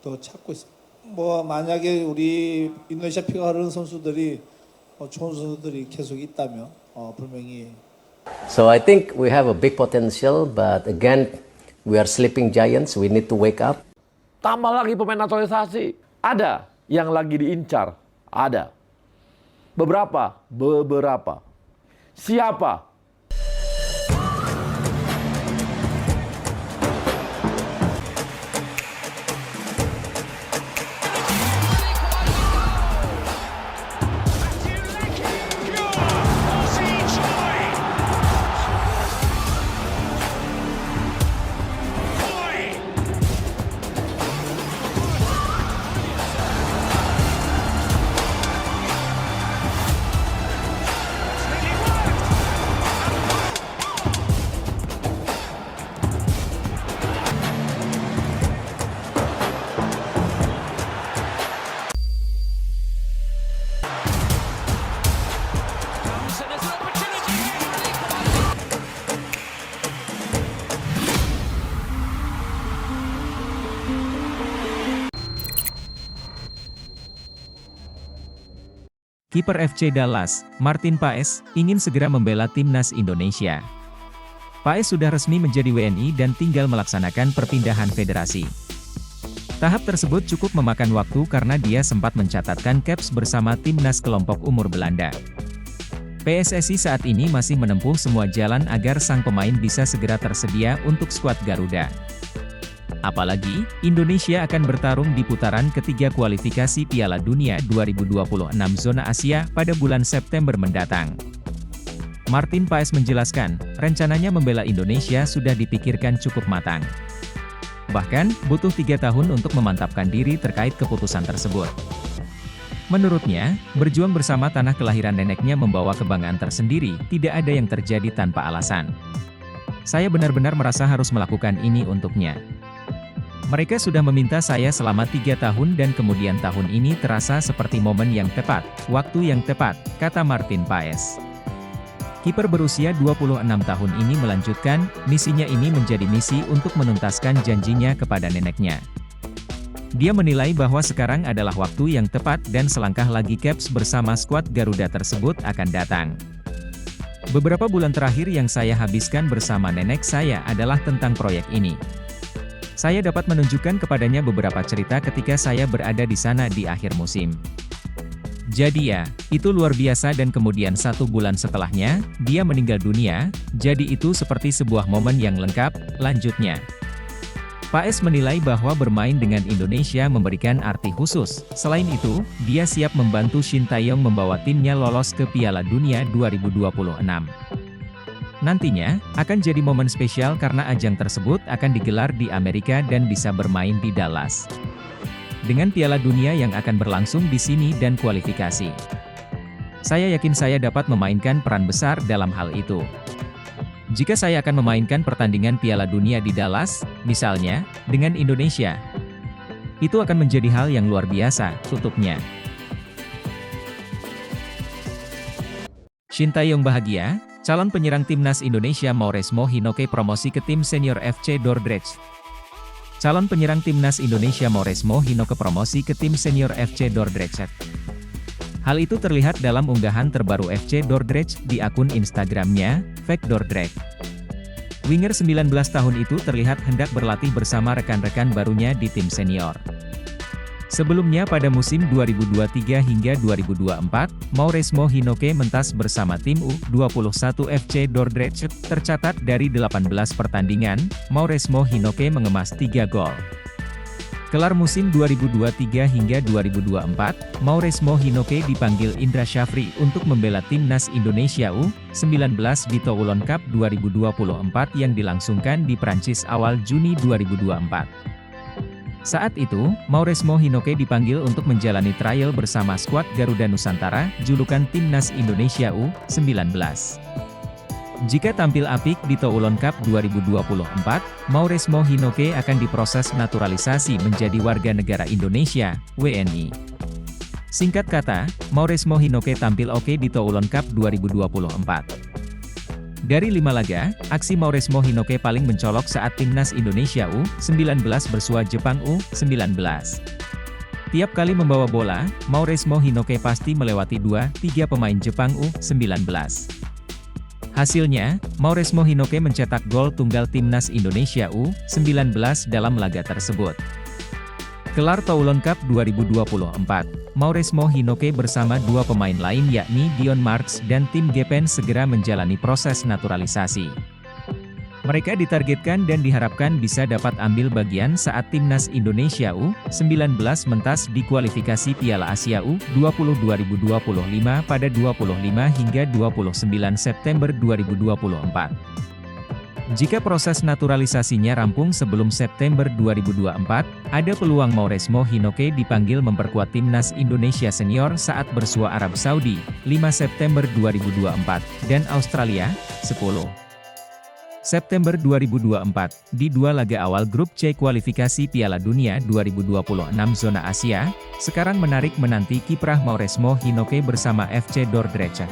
또 찾고 있습니다. 뭐 만약에 우리 인도네시아 피가 흐르는 선수들이 좋은 선수들이 계속 있다면 분명히. So I think we have a big potential, but again, we are sleeping giants. We need to wake up. Tambah lagi pemain naturalisasi. Ada yang lagi diincar. Ada. Beberapa. Siapa? Kiper FC Dallas, Martin Paes, ingin segera membela timnas Indonesia. Paes sudah resmi menjadi WNI dan tinggal melaksanakan perpindahan federasi. Tahap tersebut cukup memakan waktu karena dia sempat mencatatkan caps bersama timnas kelompok umur Belanda. PSSI saat ini masih menempuh semua jalan agar sang pemain bisa segera tersedia untuk skuad Garuda. Apalagi, Indonesia akan bertarung di putaran ketiga kualifikasi Piala Dunia 2026 zona Asia pada bulan September mendatang. Martin Paes menjelaskan, rencananya membela Indonesia sudah dipikirkan cukup matang. Bahkan, butuh 3 tahun untuk memantapkan diri terkait keputusan tersebut. Menurutnya, berjuang bersama tanah kelahiran neneknya membawa kebanggaan tersendiri, tidak ada yang terjadi tanpa alasan. Saya benar-benar merasa harus melakukan ini untuknya. Mereka sudah meminta saya selama 3 tahun dan kemudian tahun ini terasa seperti momen yang tepat, waktu yang tepat, kata Martin Paes. Kiper berusia 26 tahun ini melanjutkan, misinya ini menjadi misi untuk menuntaskan janjinya kepada neneknya. Dia menilai bahwa sekarang adalah waktu yang tepat dan selangkah lagi caps bersama skuad Garuda tersebut akan datang. Beberapa bulan terakhir yang saya habiskan bersama nenek saya adalah tentang proyek ini. Saya dapat menunjukkan kepadanya beberapa cerita ketika saya berada di sana di akhir musim. Jadi ya, itu luar biasa dan kemudian 1 bulan setelahnya, dia meninggal dunia, jadi itu seperti sebuah momen yang lengkap, lanjutnya. Paes menilai bahwa bermain dengan Indonesia memberikan arti khusus, selain itu, dia siap membantu Shin Tae-yong membawa timnya lolos ke Piala Dunia 2026. Nantinya, akan jadi momen spesial karena ajang tersebut akan digelar di Amerika dan bisa bermain di Dallas. Dengan Piala Dunia yang akan berlangsung di sini dan kualifikasi. Saya yakin saya dapat memainkan peran besar dalam hal itu. Jika saya akan memainkan pertandingan Piala Dunia di Dallas, misalnya, dengan Indonesia, itu akan menjadi hal yang luar biasa, tutupnya. Shin Tae-yong bahagia. Calon penyerang timnas Indonesia Mauresmo Hinoke promosi ke tim senior FC Dordrecht. Calon penyerang timnas Indonesia Mauresmo Hinoke promosi ke tim senior FC Dordrecht. Hal itu terlihat dalam unggahan terbaru FC Dordrecht di akun Instagramnya, Fake Dordrecht. Winger 19 tahun itu terlihat hendak berlatih bersama rekan-rekan barunya di tim senior. Sebelumnya pada musim 2023 hingga 2024, Mauresmo Hinoke mentas bersama tim U21 FC Dordrecht. Tercatat dari 18 pertandingan, Mauresmo Hinoke mengemas 3 gol. Kelar musim 2023 hingga 2024, Mauresmo Hinoke dipanggil Indra Syafri untuk membela timnas Indonesia U19 di Toulon Cup 2024 yang dilangsungkan di Prancis awal Juni 2024. Saat itu, Mauresmo Hinoke dipanggil untuk menjalani trial bersama skuad Garuda Nusantara, julukan Timnas Indonesia U19. Jika tampil apik di Toulon Cup 2024, Mauresmo Hinoke akan diproses naturalisasi menjadi warga negara Indonesia, WNI. Singkat kata, Mauresmo Hinoke tampil oke di Toulon Cup 2024. Dari 5 laga, aksi Mauresmo Hinoke paling mencolok saat timnas Indonesia U19 bersua Jepang U19. Tiap kali membawa bola, Mauresmo Hinoke pasti melewati 2-3 pemain Jepang U19. Hasilnya, Mauresmo Hinoke mencetak gol tunggal timnas Indonesia U19 dalam laga tersebut. Gelar Toulon Cup 2024, Mauresmo Hinoke bersama 2 pemain lain yakni Dion Marks dan Tim Gepen segera menjalani proses naturalisasi. Mereka ditargetkan dan diharapkan bisa dapat ambil bagian saat timnas Indonesia U19 mentas di kualifikasi Piala Asia U20 2025 pada 25 hingga 29 September 2024. Jika proses naturalisasinya rampung sebelum September 2024, ada peluang Mauresmo Hinoke dipanggil memperkuat timnas Indonesia senior saat bersua Arab Saudi, 5 September 2024, dan Australia, 10 September 2024, di 2 laga awal grup C kualifikasi Piala Dunia 2026 zona Asia, sekarang menarik menanti kiprah Mauresmo Hinoke bersama FC Dordrecht.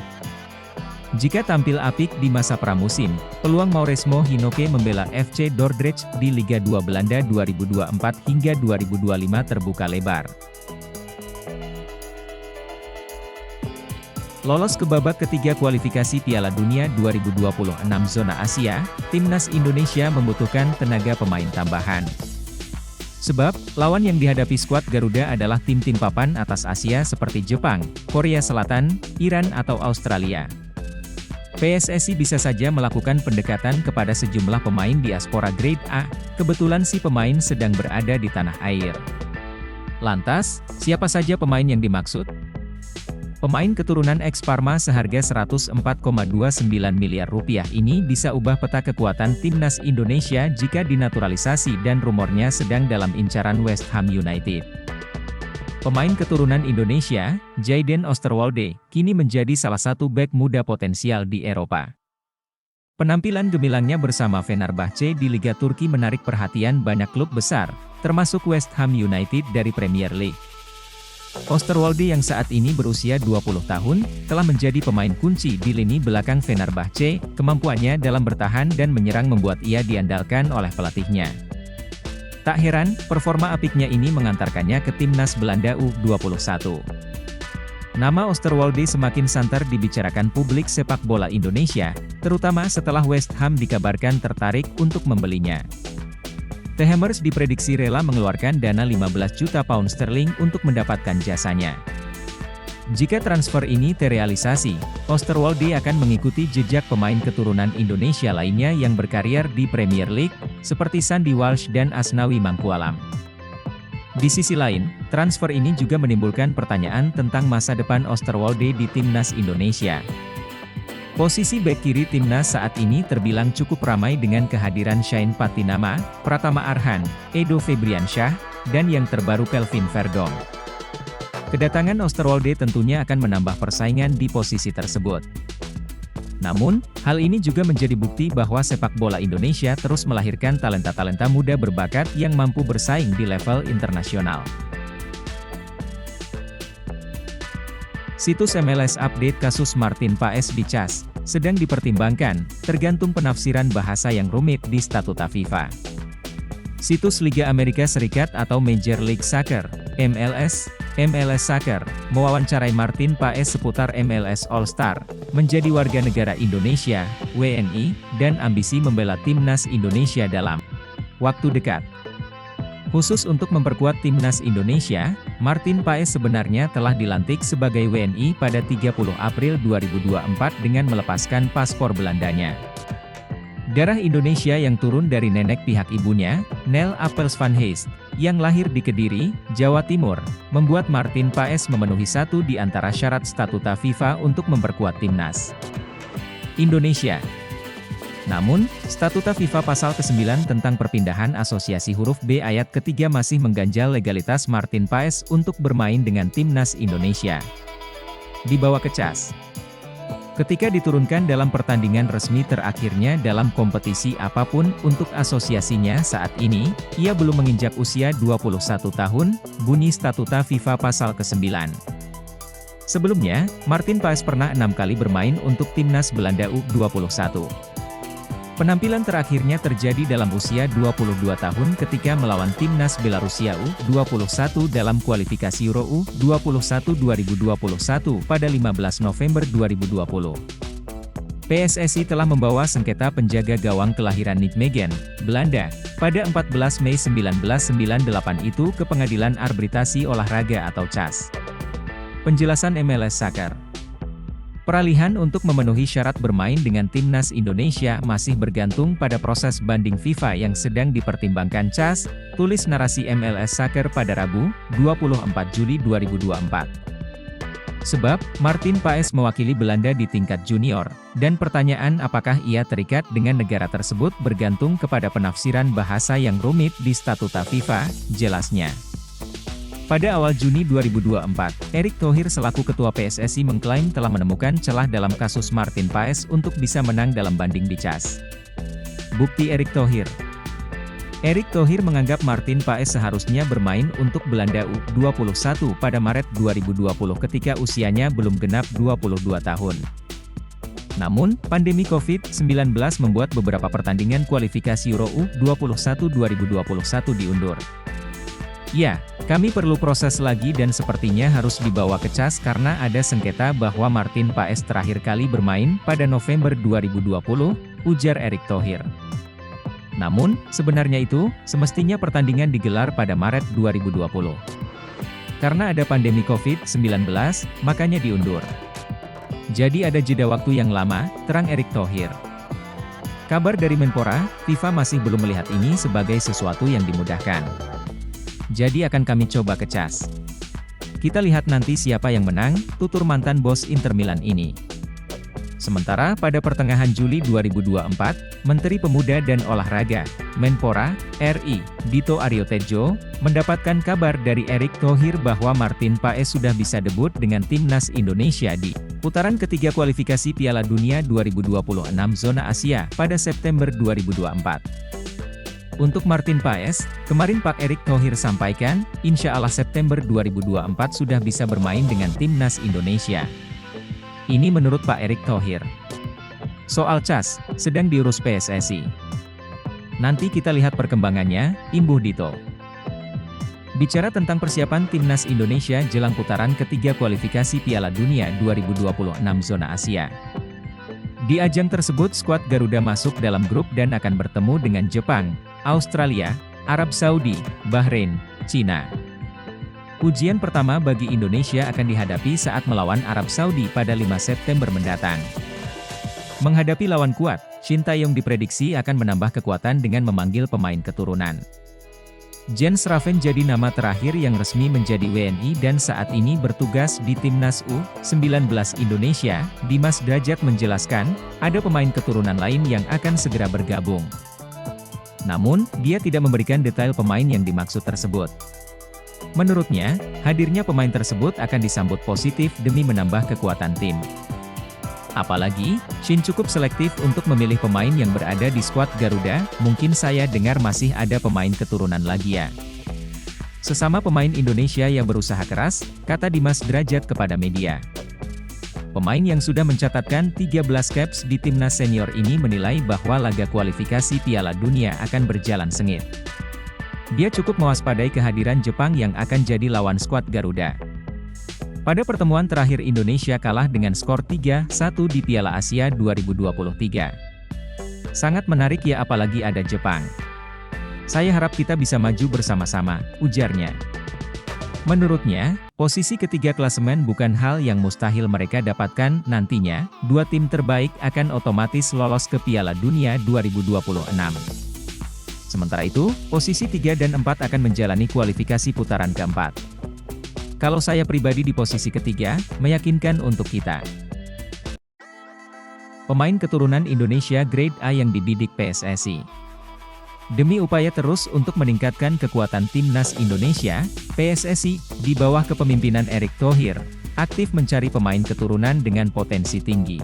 Jika tampil apik di masa pramusim, peluang Mauresmo Hinoke membela FC Dordrecht di Liga 2 Belanda 2024 hingga 2025 terbuka lebar. Lolos ke babak ketiga kualifikasi Piala Dunia 2026 zona Asia, timnas Indonesia membutuhkan tenaga pemain tambahan. Sebab, lawan yang dihadapi skuad Garuda adalah tim-tim papan atas Asia seperti Jepang, Korea Selatan, Iran atau Australia. PSSI bisa saja melakukan pendekatan kepada sejumlah pemain diaspora grade A, kebetulan si pemain sedang berada di tanah air. Lantas, siapa saja pemain yang dimaksud? Pemain keturunan ex-Parma seharga 104,29 miliar rupiah ini bisa ubah peta kekuatan timnas Indonesia jika dinaturalisasi dan rumornya sedang dalam incaran West Ham United. Pemain keturunan Indonesia, Jayden Oosterwolde, kini menjadi salah satu bek muda potensial di Eropa. Penampilan gemilangnya bersama Fenerbahce di Liga Turki menarik perhatian banyak klub besar, termasuk West Ham United dari Premier League. Oosterwolde yang saat ini berusia 20 tahun, telah menjadi pemain kunci di lini belakang Fenerbahce, kemampuannya dalam bertahan dan menyerang membuat ia diandalkan oleh pelatihnya. Tak heran, performa apiknya ini mengantarkannya ke timnas Belanda U21. Nama Oosterwolde semakin santer dibicarakan publik sepak bola Indonesia, terutama setelah West Ham dikabarkan tertarik untuk membelinya. The Hammers diprediksi rela mengeluarkan dana 15 juta pound sterling untuk mendapatkan jasanya. Jika transfer ini terrealisasi, Oosterwolde akan mengikuti jejak pemain keturunan Indonesia lainnya yang berkarir di Premier League, seperti Sandy Walsh dan Asnawi Mangkualam. Di sisi lain, transfer ini juga menimbulkan pertanyaan tentang masa depan Oosterwolde di timnas Indonesia. Posisi bek kiri timnas saat ini terbilang cukup ramai dengan kehadiran Shane Patinama, Pratama Arhan, Edo Febriansyah, dan yang terbaru Kelvin Verdong. Kedatangan Oosterwolde tentunya akan menambah persaingan di posisi tersebut. Namun, hal ini juga menjadi bukti bahwa sepak bola Indonesia terus melahirkan talenta-talenta muda berbakat yang mampu bersaing di level internasional. Situs MLS update kasus Martin Paes di CAS, sedang dipertimbangkan, tergantung penafsiran bahasa yang rumit di statuta FIFA. Situs Liga Amerika Serikat atau Major League Soccer, MLS Soccer, mewawancarai Martin Paes seputar MLS All-Star, menjadi warga negara Indonesia, WNI, dan ambisi membela timnas Indonesia dalam waktu dekat. Khusus untuk memperkuat timnas Indonesia, Martin Paes sebenarnya telah dilantik sebagai WNI pada 30 April 2024 dengan melepaskan paspor Belandanya. Darah Indonesia yang turun dari nenek pihak ibunya, Nel Appels van Heest, yang lahir di Kediri, Jawa Timur, membuat Martin Paes memenuhi satu di antara syarat statuta FIFA untuk memperkuat timnas Indonesia. Namun, statuta FIFA pasal ke-9 tentang perpindahan asosiasi huruf B ayat ke-3 masih mengganjal legalitas Martin Paes untuk bermain dengan timnas Indonesia. Dibawa ke CAS. Ketika diturunkan dalam pertandingan resmi terakhirnya dalam kompetisi apapun untuk asosiasinya saat ini, ia belum menginjak usia 21 tahun, bunyi statuta FIFA pasal ke-9. Sebelumnya, Martin Paes pernah 6 kali bermain untuk timnas Belanda U21. Penampilan terakhirnya terjadi dalam usia 22 tahun ketika melawan timnas Belarusia U21 dalam kualifikasi Euro U21 2021 pada 15 November 2020. PSSI telah membawa sengketa penjaga gawang kelahiran Nijmegen, Belanda, pada 14 Mei 1998 itu ke Pengadilan Arbitrasi Olahraga atau CAS. Penjelasan MLS Soccer. Peralihan untuk memenuhi syarat bermain dengan timnas Indonesia masih bergantung pada proses banding FIFA yang sedang dipertimbangkan CAS, tulis narasi MLS Soccer pada Rabu, 24 Juli 2024. Sebab, Martin Paes mewakili Belanda di tingkat junior, dan pertanyaan apakah ia terikat dengan negara tersebut bergantung kepada penafsiran bahasa yang rumit di statuta FIFA, jelasnya. Pada awal Juni 2024, Erick Thohir selaku Ketua PSSI mengklaim telah menemukan celah dalam kasus Martin Paes untuk bisa menang dalam banding di CAS. Bukti Erick Thohir. Erick Thohir menganggap Martin Paes seharusnya bermain untuk Belanda U21 pada Maret 2020 ketika usianya belum genap 22 tahun. Namun, pandemi COVID-19 membuat beberapa pertandingan kualifikasi Euro U21 2021 diundur. Ya, kami perlu proses lagi dan sepertinya harus dibawa ke CAS karena ada sengketa bahwa Martin Paes terakhir kali bermain pada November 2020, ujar Erick Thohir. Namun, sebenarnya itu, semestinya pertandingan digelar pada Maret 2020. Karena ada pandemi COVID-19, makanya diundur. Jadi ada jeda waktu yang lama, terang Erick Thohir. Kabar dari Menpora, FIFA masih belum melihat ini sebagai sesuatu yang dimudahkan. Jadi akan kami coba ke CAS. Kita lihat nanti siapa yang menang, tutur mantan bos Inter Milan ini. Sementara pada pertengahan Juli 2024, Menteri Pemuda dan Olahraga, Menpora, RI, Dito Aryo Tejo, mendapatkan kabar dari Erick Thohir bahwa Martin Paes sudah bisa debut dengan timnas Indonesia di putaran ketiga kualifikasi Piala Dunia 2026 zona Asia pada September 2024. Untuk Martin Paes, kemarin Pak Erick Thohir sampaikan, insya Allah September 2024 sudah bisa bermain dengan timnas Indonesia. Ini menurut Pak Erick Thohir. Soal CAS, sedang diurus PSSI. Nanti kita lihat perkembangannya, imbuh Dito. Bicara tentang persiapan timnas Indonesia jelang putaran ketiga kualifikasi Piala Dunia 2026 zona Asia. Di ajang tersebut skuad Garuda masuk dalam grup dan akan bertemu dengan Jepang, Australia, Arab Saudi, Bahrain, Cina. Ujian pertama bagi Indonesia akan dihadapi saat melawan Arab Saudi pada 5 September mendatang. Menghadapi lawan kuat, Shin Tae-yong diprediksi akan menambah kekuatan dengan memanggil pemain keturunan. Jens Raven jadi nama terakhir yang resmi menjadi WNI dan saat ini bertugas di Timnas U19 Indonesia. Dimas Drajat menjelaskan, ada pemain keturunan lain yang akan segera bergabung. Namun, dia tidak memberikan detail pemain yang dimaksud tersebut. Menurutnya, hadirnya pemain tersebut akan disambut positif demi menambah kekuatan tim. Apalagi, Shin cukup selektif untuk memilih pemain yang berada di skuad Garuda, mungkin saya dengar masih ada pemain keturunan lagi ya. Sesama pemain Indonesia yang berusaha keras, kata Dimas Drajat kepada media. Pemain yang sudah mencatatkan 13 caps di timnas senior ini menilai bahwa laga kualifikasi Piala Dunia akan berjalan sengit. Dia cukup mewaspadai kehadiran Jepang yang akan jadi lawan skuad Garuda. Pada pertemuan terakhir Indonesia kalah dengan skor 3-1 di Piala Asia 2023. Sangat menarik ya apalagi ada Jepang. Saya harap kita bisa maju bersama-sama, ujarnya. Menurutnya, posisi ketiga klasemen bukan hal yang mustahil mereka dapatkan nantinya, dua tim terbaik akan otomatis lolos ke Piala Dunia 2026. Sementara itu, posisi 3 dan 4 akan menjalani kualifikasi putaran keempat. Kalau saya pribadi di posisi ketiga, meyakinkan untuk kita. Pemain keturunan Indonesia Grade A yang dibidik PSSI. Demi upaya terus untuk meningkatkan kekuatan timnas Indonesia, PSSI, di bawah kepemimpinan Erick Thohir, aktif mencari pemain keturunan dengan potensi tinggi.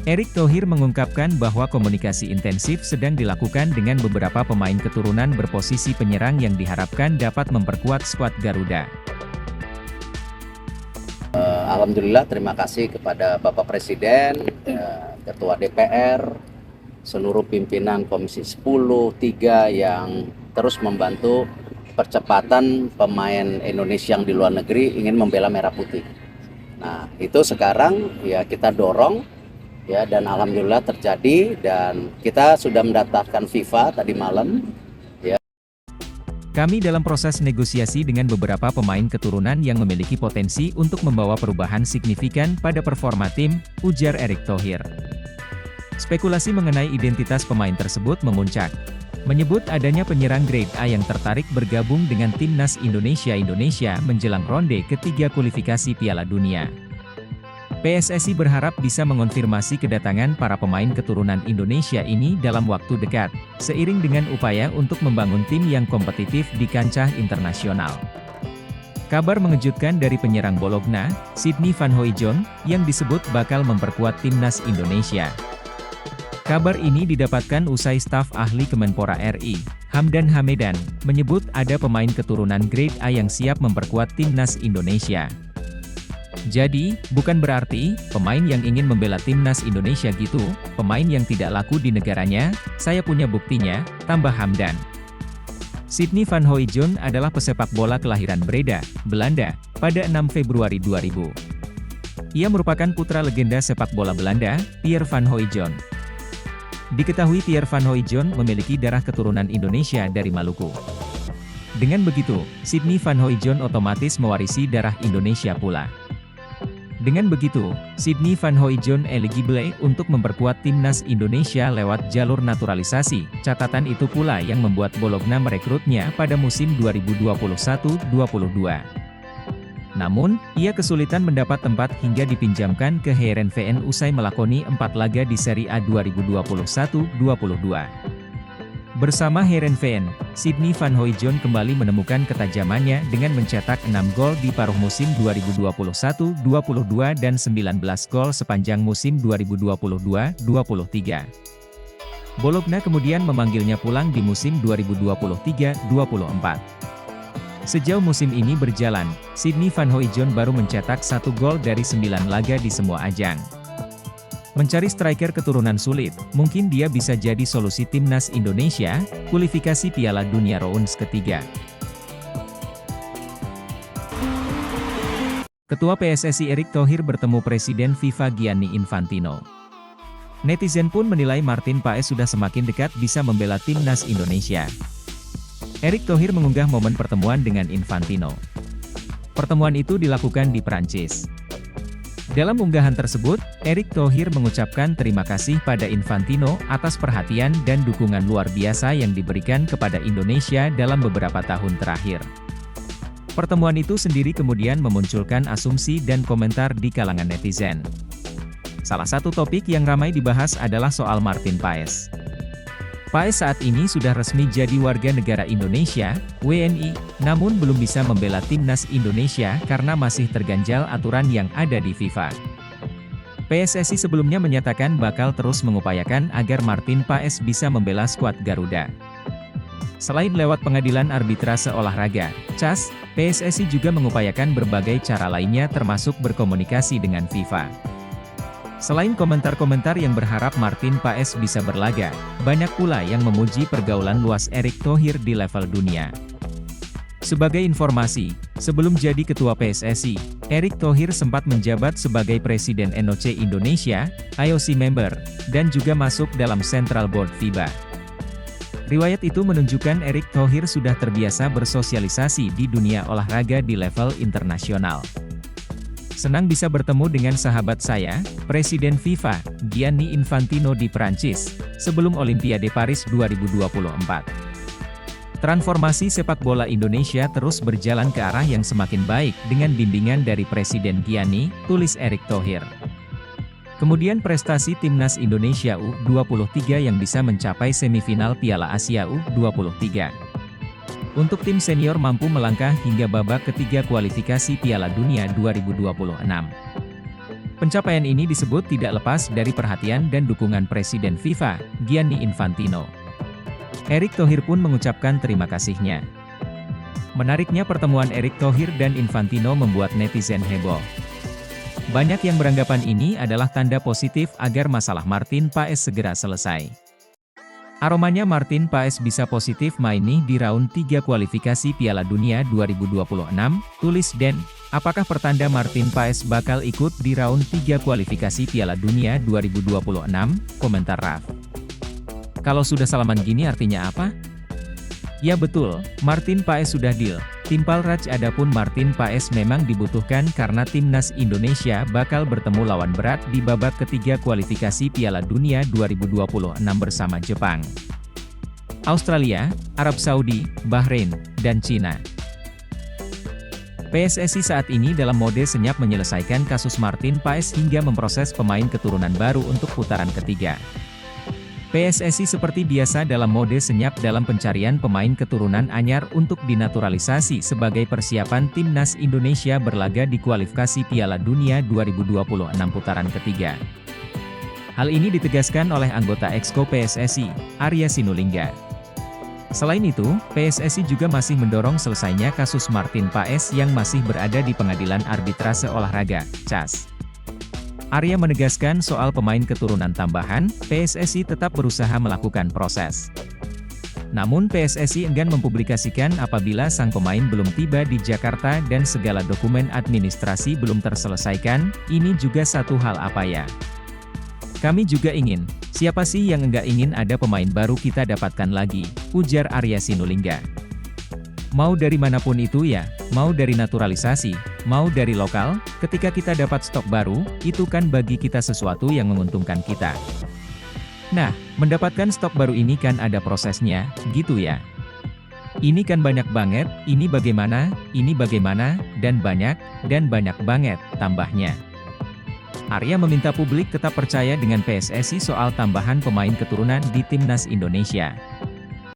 Erick Thohir mengungkapkan bahwa komunikasi intensif sedang dilakukan dengan beberapa pemain keturunan berposisi penyerang yang diharapkan dapat memperkuat skuad Garuda. alhamdulillah terima kasih kepada Bapak Presiden, Ketua DPR, seluruh pimpinan Komisi 10, 3 yang terus membantu percepatan pemain Indonesia yang di luar negeri ingin membela merah putih. Nah, itu sekarang ya kita dorong ya, dan alhamdulillah terjadi, dan kita sudah mendaftarkan FIFA tadi malam. Kami dalam proses negosiasi dengan beberapa pemain keturunan yang memiliki potensi untuk membawa perubahan signifikan pada performa tim, ujar Erick Thohir. Spekulasi mengenai identitas pemain tersebut memuncak, menyebut adanya penyerang grade A yang tertarik bergabung dengan timnas Indonesia menjelang ronde ketiga kualifikasi Piala Dunia. PSSI berharap bisa mengonfirmasi kedatangan para pemain keturunan Indonesia ini dalam waktu dekat, seiring dengan upaya untuk membangun tim yang kompetitif di kancah internasional. Kabar mengejutkan dari penyerang Bologna, Sydney Van Hooijdonk, yang disebut bakal memperkuat timnas Indonesia. Kabar ini didapatkan usai staf ahli Kemenpora RI, Hamdan Hamedan, menyebut ada pemain keturunan grade A yang siap memperkuat timnas Indonesia. Jadi, bukan berarti, pemain yang ingin membela timnas Indonesia gitu, pemain yang tidak laku di negaranya, saya punya buktinya, tambah Hamdan. Sydney Van Hooijdonk adalah pesepak bola kelahiran Breda, Belanda, pada 6 Februari 2000. Ia merupakan putra legenda sepak bola Belanda, Pierre Van Hooijdonk. Diketahui Pierre Van Hooijdonk memiliki darah keturunan Indonesia dari Maluku. Dengan begitu, Sydney Van Hooijdonk otomatis mewarisi darah Indonesia pula. Dengan begitu, Sydney Van Hooijdonk eligible untuk memperkuat timnas Indonesia lewat jalur naturalisasi. Catatan itu pula yang membuat Bologna merekrutnya pada musim 2021-22. Namun, ia kesulitan mendapat tempat hingga dipinjamkan ke Heerenveen usai melakoni 4 laga di Serie A 2021-22. Bersama Heerenveen, Sydney Van Hooijdonk kembali menemukan ketajamannya dengan mencetak 6 gol di paruh musim 2021-22 dan 19 gol sepanjang musim 2022-23. Bologna kemudian memanggilnya pulang di musim 2023-24. Sejauh musim ini berjalan, Sydney Van Hooijdonk baru mencetak 1 gol dari 9 laga di semua ajang. Mencari striker keturunan sulit, mungkin dia bisa jadi solusi timnas Indonesia, kualifikasi Piala Dunia rounds ketiga. Ketua PSSI Erick Thohir bertemu Presiden FIFA Gianni Infantino. Netizen pun menilai Martin Paes sudah semakin dekat bisa membela timnas Indonesia. Erick Thohir mengunggah momen pertemuan dengan Infantino. Pertemuan itu dilakukan di Prancis. Dalam unggahan tersebut, Erick Thohir mengucapkan terima kasih pada Infantino atas perhatian dan dukungan luar biasa yang diberikan kepada Indonesia dalam beberapa tahun terakhir. Pertemuan itu sendiri kemudian memunculkan asumsi dan komentar di kalangan netizen. Salah satu topik yang ramai dibahas adalah soal Martin Paes. Paes saat ini sudah resmi jadi warga negara Indonesia, WNI, namun belum bisa membela timnas Indonesia karena masih terganjal aturan yang ada di FIFA. PSSI sebelumnya menyatakan bakal terus mengupayakan agar Martin Paes bisa membela skuad Garuda. Selain lewat pengadilan arbitrase olahraga, CAS, PSSI juga mengupayakan berbagai cara lainnya termasuk berkomunikasi dengan FIFA. Selain komentar-komentar yang berharap Martin Paes bisa berlaga, banyak pula yang memuji pergaulan luas Erick Thohir di level dunia. Sebagai informasi, sebelum jadi ketua PSSI, Erick Thohir sempat menjabat sebagai Presiden NOC Indonesia, IOC member, dan juga masuk dalam Central Board FIBA. Riwayat itu menunjukkan Erick Thohir sudah terbiasa bersosialisasi di dunia olahraga di level internasional. Senang bisa bertemu dengan sahabat saya, Presiden FIFA, Gianni Infantino di Prancis, sebelum Olimpiade Paris 2024. Transformasi sepak bola Indonesia terus berjalan ke arah yang semakin baik dengan bimbingan dari Presiden Gianni, tulis Erick Thohir. Kemudian prestasi timnas Indonesia U23 yang bisa mencapai semifinal Piala Asia U23. Untuk tim senior mampu melangkah hingga babak ketiga kualifikasi Piala Dunia 2026. Pencapaian ini disebut tidak lepas dari perhatian dan dukungan Presiden FIFA, Gianni Infantino. Erick Thohir pun mengucapkan terima kasihnya. Menariknya pertemuan Erick Thohir dan Infantino membuat netizen heboh. Banyak yang beranggapan ini adalah tanda positif agar masalah Martin Paes segera selesai. Aromanya Martin Paes bisa positif main nih di round 3 kualifikasi Piala Dunia 2026, tulis Den. Apakah pertanda Martin Paes bakal ikut di round 3 kualifikasi Piala Dunia 2026? Komentar Raf. Kalau sudah salaman gini artinya apa? Ya betul, Martin Paes sudah deal. Timpal Raj adapun Martin Paes memang dibutuhkan karena timnas Indonesia bakal bertemu lawan berat di babak ketiga kualifikasi Piala Dunia 2026 bersama Jepang, Australia, Arab Saudi, Bahrain, dan Cina. PSSI saat ini dalam mode senyap menyelesaikan kasus Martin Paes hingga memproses pemain keturunan baru untuk putaran ketiga. PSSI seperti biasa dalam mode senyap dalam pencarian pemain keturunan anyar untuk dinaturalisasi sebagai persiapan timnas Indonesia berlaga di kualifikasi Piala Dunia 2026 putaran ketiga. Hal ini ditegaskan oleh anggota Exco PSSI, Arya Sinulinga. Selain itu, PSSI juga masih mendorong selesainya kasus Martin Paes yang masih berada di Pengadilan Arbitrase Olahraga, CAS. Arya menegaskan soal pemain keturunan tambahan, PSSI tetap berusaha melakukan proses. Namun PSSI enggan mempublikasikan apabila sang pemain belum tiba di Jakarta dan segala dokumen administrasi belum terselesaikan, ini juga satu hal apa ya. Kami juga ingin, siapa sih yang enggak ingin ada pemain baru kita dapatkan lagi, ujar Arya Sinulinga. Mau dari manapun itu ya, mau dari naturalisasi, mau dari lokal, ketika kita dapat stok baru, itu kan bagi kita sesuatu yang menguntungkan kita. Nah, mendapatkan stok baru ini kan ada prosesnya, gitu ya. Ini kan banyak banget, ini bagaimana, dan banyak banget, tambahnya. Arya meminta publik tetap percaya dengan PSSI soal tambahan pemain keturunan di timnas Indonesia.